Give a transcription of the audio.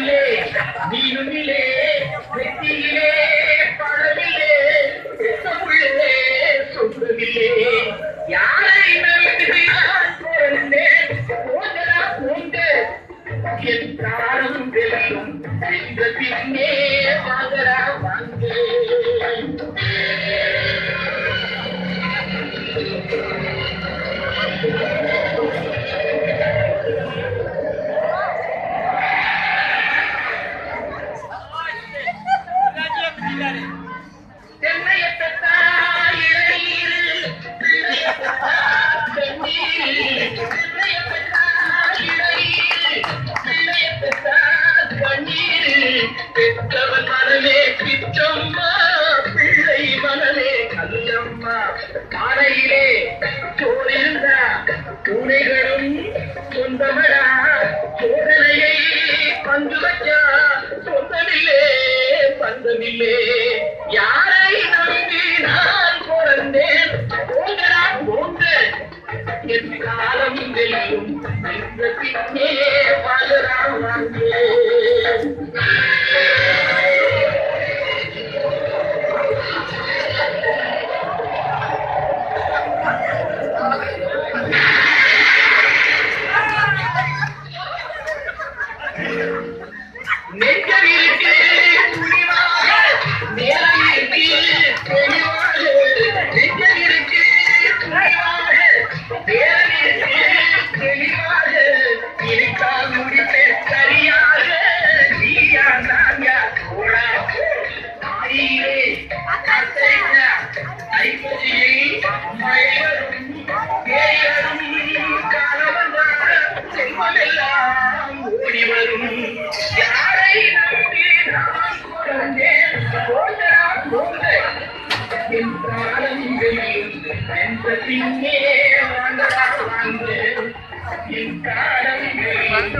கல்லிலே மீனுமிலே வெற்றியிலே பழமிலே உள்ளே சொல்லுமில்லே யாரை நம்பி நான் பிறந்தேன் போதரா போந்து என் காலம் வெல்லும் இந்த பின்னே வாங்கரா வாங்க பெற்றவன் மனமே பிச்சம்மா பிள்ளை மனமே கல்லம்மா பானையிலே சோறிருந்தா பூனைகளும் சொந்தமடா சோதனையை பங்கு வச்சா சொந்தமில்லே பந்தமில்லே யாரை நம்பி நான் பிறந்தேன் போங்கடா போங்க என் காலம் வெல்லும் இந்த பின்னே வாழறா வாங்கே நெஞ்சவிருக்கு துணிவாக நேரமிருக்கு தெளிவாக நெஞ்சவிருக்கு துணிவாக நேரமிருக்கு தெளிவாக இருக்கால் முடிப்பே சரியாக நீயா நான்யா போடா ஆயிரே அத்தையா ஐப்பசியில் மழைவரும் பேயரும் காலவந்தார செல்வமெல்லாம் ஓடி வரும் யாரை நம்பி நான் பிறந்தேன் போதரா போங்க என் காலம் வெல்லும் என்ற பின்னே வாங்கடா வாங்க என் காலம் வெல்லும்